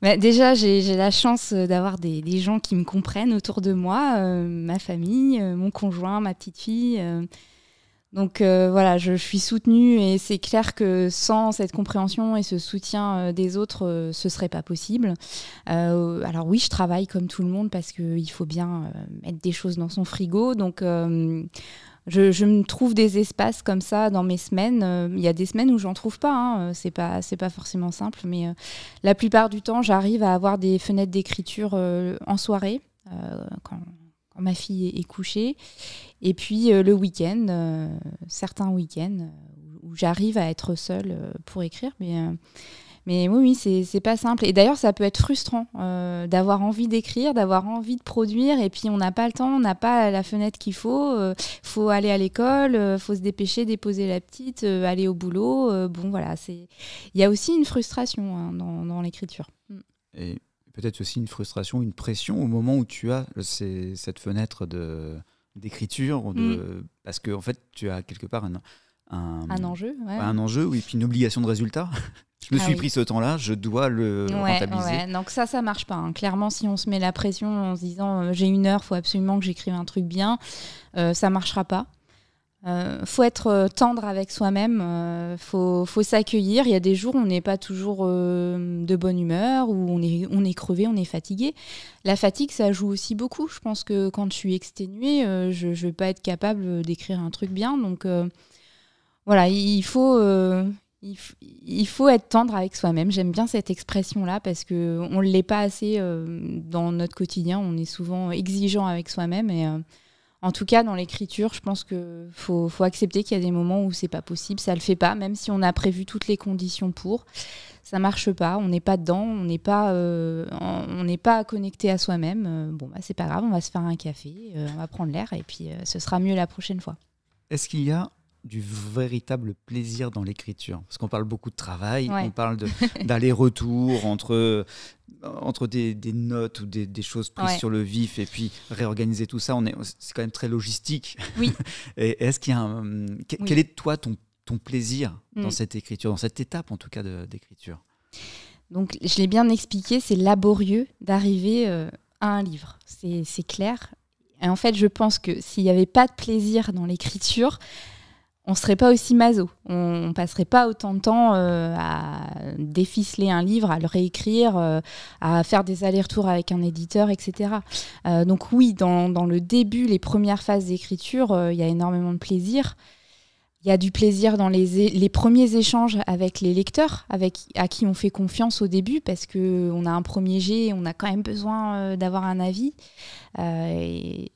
S2: Déjà, j'ai la chance d'avoir des gens qui me comprennent autour de moi, ma famille, mon conjoint, ma petite fille. Donc voilà, je suis soutenue et c'est clair que sans cette compréhension et ce soutien des autres, ce serait pas possible. Alors oui, je travaille comme tout le monde parce qu'il faut bien mettre des choses dans son frigo. Donc je me trouve des espaces comme ça dans mes semaines. Il y a des semaines où j'en trouve pas, hein. C'est pas forcément simple, mais la plupart du temps, j'arrive à avoir des fenêtres d'écriture en soirée, quand ma fille est couchée. Et puis le week-end, certains week-ends où j'arrive à être seule pour écrire. Mais oui, c'est pas simple. Et d'ailleurs, ça peut être frustrant d'avoir envie d'écrire, d'avoir envie de produire. Et puis, on n'a pas le temps, on n'a pas la fenêtre qu'il faut. Faut aller à l'école, faut se dépêcher, déposer la petite, aller au boulot. Bon, voilà. Il y a aussi une frustration, hein, dans l'écriture.
S1: Et peut-être aussi une frustration, une pression au moment où tu as cette fenêtre d'écriture, parce qu'en fait, tu as quelque part un
S2: enjeu. Ouais.
S1: Un enjeu, oui, puis une obligation de résultat. Je me suis pris ce temps-là, je dois le rentabiliser.
S2: Ouais. Donc ça marche pas, hein. Clairement, si on se met la pression en se disant j'ai 1 heure, il faut absolument que j'écrive un truc bien, ça marchera pas. Faut être tendre avec soi-même, faut s'accueillir. Il y a des jours où on n'est pas toujours de bonne humeur, où on est crevé, on est fatigué. La fatigue, ça joue aussi beaucoup. Je pense que quand je suis exténuée, je vais pas être capable d'écrire un truc bien. Donc voilà, il faut être tendre avec soi-même. J'aime bien cette expression-là parce qu'on ne l'est pas assez dans notre quotidien. On est souvent exigeant avec soi-même. Et en tout cas, dans l'écriture, je pense qu'il faut accepter qu'il y a des moments où ce n'est pas possible. Ça ne le fait pas, même si on a prévu toutes les conditions pour. Ça ne marche pas, on n'est pas dedans, on n'est pas connecté à soi-même. C'est pas grave, on va se faire un café, on va prendre l'air et puis ce sera mieux la prochaine fois.
S1: Est-ce qu'il y a du véritable plaisir dans l'écriture? Parce qu'on parle beaucoup de travail, on parle d'aller-retour entre des notes ou des choses prises sur le vif et puis réorganiser tout ça. C'est quand même très logistique.
S2: Oui.
S1: Et est-ce qu'il y a quel est toi ton plaisir dans cette écriture, dans cette étape en tout cas d'écriture?
S2: Donc je l'ai bien expliqué, c'est laborieux d'arriver à un livre, c'est clair. Et en fait, je pense que s'il n'y avait pas de plaisir dans l'écriture, on ne serait pas aussi maso. On ne passerait pas autant de temps à déficeler un livre, à le réécrire, à faire des allers-retours avec un éditeur, etc. Donc oui, dans le début, les premières phases d'écriture, il y a énormément de plaisir. Il y a du plaisir dans les premiers échanges avec les lecteurs, à qui on fait confiance au début, parce qu'on a un premier jet, on a quand même besoin d'avoir un avis. Et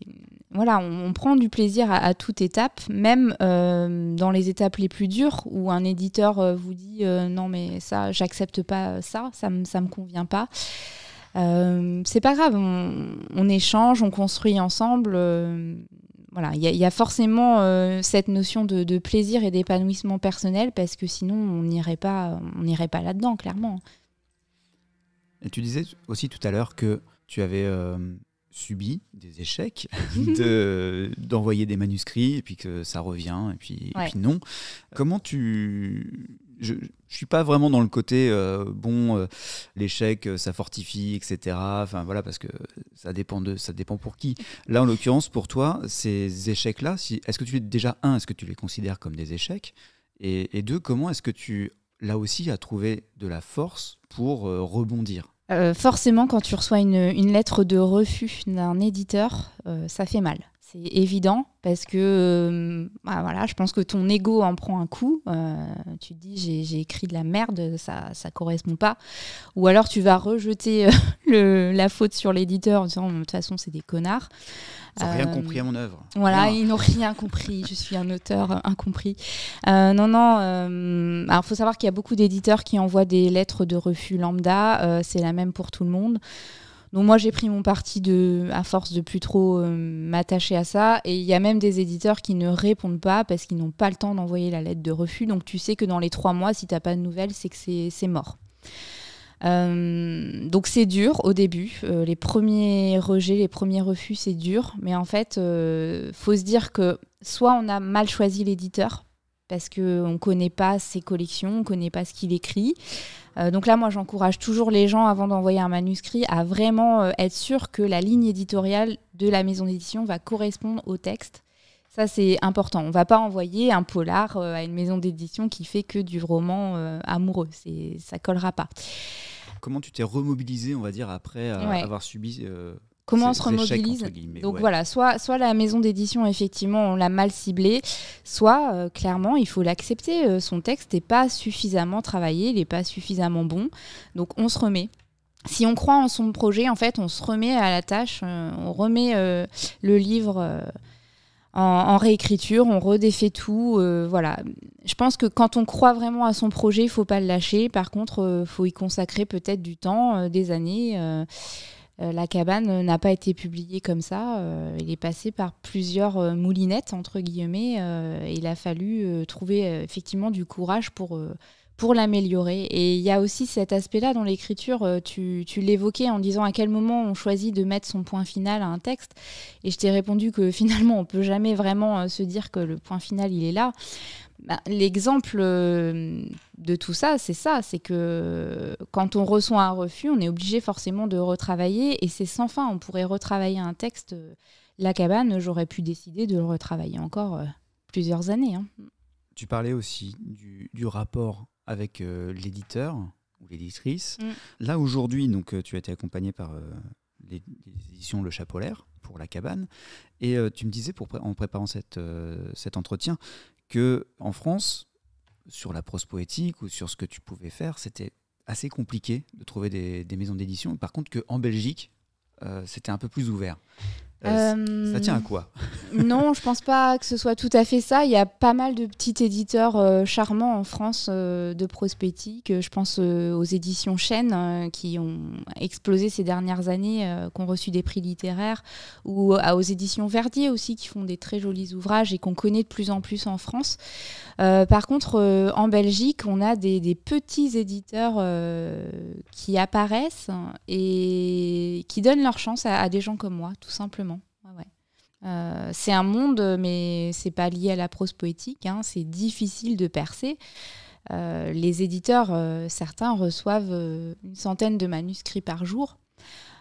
S2: voilà, on prend du plaisir à toute étape, même dans les étapes les plus dures, où un éditeur vous dit non mais ça, j'accepte pas ça me convient pas. C'est pas grave, on échange, on construit ensemble. Voilà, il y a forcément cette notion de plaisir et d'épanouissement personnel, parce que sinon on n'irait pas là-dedans, clairement.
S1: Et tu disais aussi tout à l'heure que tu avais subi des échecs, d'envoyer des manuscrits et puis que ça revient et puis non. Comment tu je suis pas vraiment dans le côté l'échec, ça fortifie, etc. Enfin voilà, parce que ça dépend pour qui. Là, en l'occurrence, pour toi, ces échecs-là, est-ce que tu les considères comme des échecs, et deux, comment est-ce que tu, là aussi, as trouvé de la force pour rebondir?
S2: Forcément, quand tu reçois une lettre de refus d'un éditeur, ça fait mal. C'est évident parce que voilà, je pense que ton ego en prend un coup. Tu te dis j'ai écrit de la merde, ça correspond pas. Ou alors tu vas rejeter la faute sur l'éditeur en disant de toute façon c'est des connards.
S1: Ils n'ont rien compris à mon œuvre.
S2: Voilà, ils n'ont rien compris. Je suis un auteur incompris. Alors, il faut savoir qu'il y a beaucoup d'éditeurs qui envoient des lettres de refus lambda. C'est la même pour tout le monde. Donc moi, j'ai pris mon parti à force de plus trop m'attacher à ça. Et il y a même des éditeurs qui ne répondent pas parce qu'ils n'ont pas le temps d'envoyer la lettre de refus. Donc tu sais que dans les 3 mois, si tu n'as pas de nouvelles, c'est que c'est mort. Donc c'est dur au début, les premiers rejets, les premiers refus, c'est dur, mais en fait faut se dire que soit on a mal choisi l'éditeur parce qu'on ne connaît pas ses collections, on ne connaît pas ce qu'il écrit. Donc là, moi, j'encourage toujours les gens, avant d'envoyer un manuscrit, à vraiment être sûr que la ligne éditoriale de la maison d'édition va correspondre au texte. Ça, c'est important. On ne va pas envoyer un polar à une maison d'édition qui fait que du roman amoureux. Ça ne collera pas.
S1: Comment tu t'es remobilisé, on va dire, après avoir subi
S2: comment on se remobilise? Donc voilà, soit la maison d'édition, effectivement, on l'a mal ciblée, soit clairement, il faut l'accepter. Son texte n'est pas suffisamment travaillé, il n'est pas suffisamment bon. Donc on se remet. Si on croit en son projet, en fait, on se remet à la tâche, on remet le livre en réécriture, on redéfait tout. Voilà. Je pense que quand on croit vraiment à son projet, il ne faut pas le lâcher. Par contre, il faut y consacrer peut-être du temps, des années. La cabane n'a pas été publiée comme ça. Il est passé par plusieurs moulinettes, entre guillemets. Et il a fallu trouver effectivement du courage pour l'améliorer. Et il y a aussi cet aspect-là dans l'écriture, tu l'évoquais en disant à quel moment on choisit de mettre son point final à un texte. Et je t'ai répondu que finalement, on ne peut jamais vraiment se dire que le point final, il est là. L'exemple de tout ça, c'est que quand on reçoit un refus, on est obligé forcément de retravailler. Et c'est sans fin, on pourrait retravailler un texte. La cabane, j'aurais pu décider de le retravailler encore plusieurs années. Hein.
S1: Tu parlais aussi du rapport avec l'éditeur ou l'éditrice. Là, aujourd'hui, donc, tu as été accompagné par les éditions Le Chat Polaire pour La Cabane. Et tu me disais, en préparant cet entretien, qu'en France, sur la prose poétique ou sur ce que tu pouvais faire, c'était assez compliqué de trouver des maisons d'édition. Par contre, qu'en Belgique, c'était un peu plus ouvert. Ça tient à quoi?
S2: Non, je pense pas que ce soit tout à fait ça. Il y a pas mal de petits éditeurs charmants en France de prose poétique. Je pense aux éditions Chênes qui ont explosé ces dernières années, qui ont reçu des prix littéraires, ou aux éditions Verdier aussi, qui font des très jolis ouvrages et qu'on connaît de plus en plus en France. Par contre, en Belgique, on a des petits éditeurs qui apparaissent et qui donnent leur chance à des gens comme moi, tout simplement. C'est un monde, mais c'est pas lié à la prose poétique, hein, c'est difficile de percer. Les éditeurs, certains reçoivent une centaine de manuscrits par jour.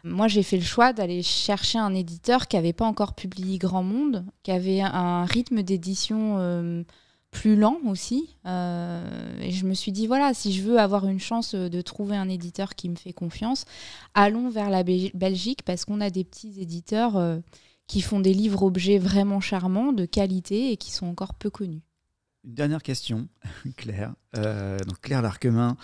S2: Moi, j'ai fait le choix d'aller chercher un éditeur qui n'avait pas encore publié grand monde, qui avait un rythme d'édition plus lent aussi. Et je me suis dit, voilà, si je veux avoir une chance de trouver un éditeur qui me fait confiance, allons vers la Belgique, parce qu'on a des petits éditeurs qui font des livres-objets vraiment charmants, de qualité, et qui sont encore peu connus.
S1: Une dernière question, Claire. Donc Claire Larquemin,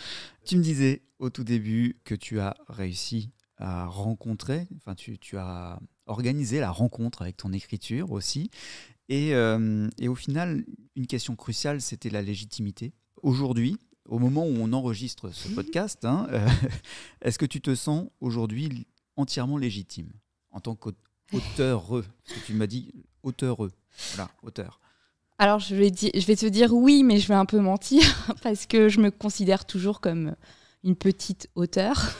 S1: tu me disais au tout début que tu as réussi à rencontrer, enfin tu as organisé la rencontre avec ton écriture aussi. Et au final, une question cruciale, c'était la légitimité. Aujourd'hui, au moment où on enregistre ce podcast, est-ce que tu te sens aujourd'hui entièrement légitime en tant qu'auteur? Parce que tu m'as dit auteureux. Voilà, auteur.
S2: Alors, je vais te dire oui, mais je vais un peu mentir, parce que je me considère toujours comme une petite auteure.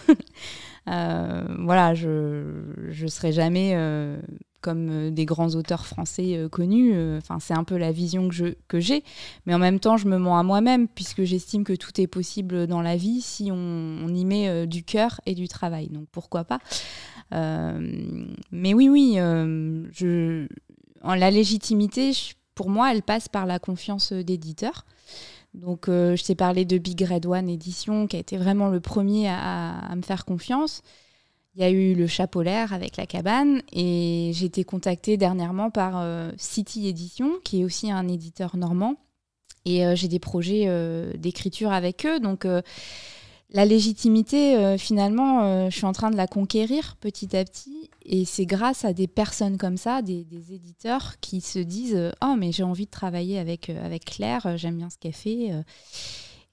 S2: Voilà, je ne serai jamais comme des grands auteurs français connus. C'est un peu la vision que j'ai. Mais en même temps, je me mens à moi-même, puisque j'estime que tout est possible dans la vie si on y met du cœur et du travail. Donc pourquoi pas. Mais oui, la légitimité, pour moi, elle passe par la confiance d'éditeur. Donc, je t'ai parlé de Big Red One Édition, qui a été vraiment le premier à me faire confiance. Il y a eu le Chat polaire avec La Cabane, et j'ai été contactée dernièrement par City Édition, qui est aussi un éditeur normand. Et j'ai des projets d'écriture avec eux. Donc, la légitimité, finalement, je suis en train de la conquérir petit à petit. Et c'est grâce à des personnes comme ça, des éditeurs qui se disent « Oh, mais j'ai envie de travailler avec Claire, j'aime bien ce qu'elle fait. »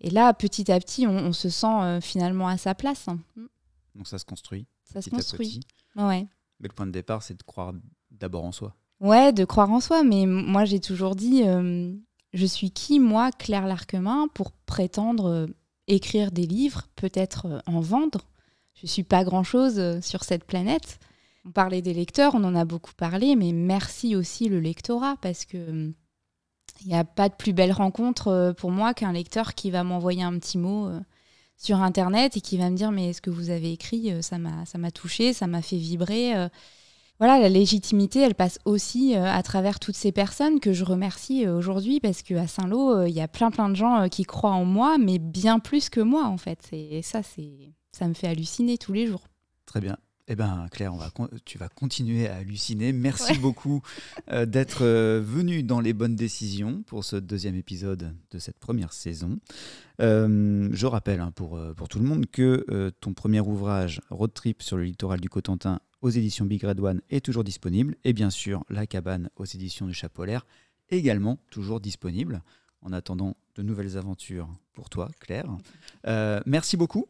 S2: Et là, petit à petit, on se sent finalement à sa place.
S1: Donc ça se construit.
S2: Ça se construit.
S1: Petit.
S2: Ouais.
S1: Mais le point de départ, c'est de croire d'abord en soi.
S2: Ouais, de croire en soi. Mais moi, j'ai toujours dit je suis qui, moi, Claire Larquemin, pour prétendre écrire des livres, peut-être en vendre. Je ne suis pas grand-chose sur cette planète. On parlait des lecteurs, on en a beaucoup parlé, mais merci aussi le lectorat, parce que il n'y a pas de plus belle rencontre pour moi qu'un lecteur qui va m'envoyer un petit mot sur Internet et qui va me dire « Mais ce que vous avez écrit, ça m'a touché, ça m'a fait vibrer ». Voilà, la légitimité, elle passe aussi à travers toutes ces personnes que je remercie aujourd'hui, parce qu'à Saint-Lô, il y a plein de gens qui croient en moi, mais bien plus que moi, en fait. Et ça me fait halluciner tous les jours.
S1: Très bien. Eh bien, Claire, tu vas continuer à halluciner. Merci beaucoup d'être venue dans Les Bonnes Décisions pour ce deuxième épisode de cette première saison. Je rappelle pour tout le monde que ton premier ouvrage, Road Trip sur le littoral du Cotentin, aux éditions Big Red One, est toujours disponible. Et bien sûr, La Cabane aux éditions du Chat polaire, également toujours disponible. En attendant de nouvelles aventures pour toi, Claire. Merci beaucoup.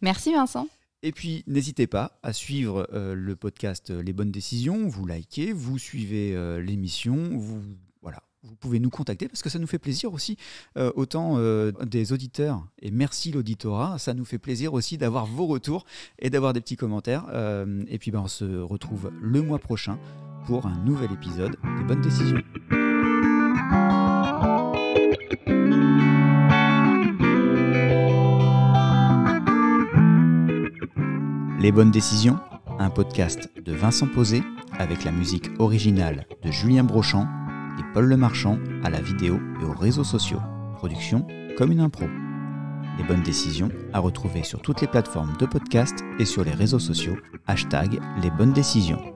S2: Merci Vincent.
S1: Et puis, n'hésitez pas à suivre le podcast Les Bonnes Décisions, vous likez, vous suivez l'émission, vous pouvez nous contacter parce que ça nous fait plaisir aussi, autant des auditeurs, et merci l'auditorat, ça nous fait plaisir aussi d'avoir vos retours et d'avoir des petits commentaires. Et puis, on se retrouve le mois prochain pour un nouvel épisode des Bonnes Décisions. Les Bonnes Décisions, un podcast de Vincent Posé avec la musique originale de Julien Brochant et Paul Lemarchand à la vidéo et aux réseaux sociaux. Production comme une impro. Les Bonnes Décisions à retrouver sur toutes les plateformes de podcast et sur les réseaux sociaux. #LesBonnesDécisions.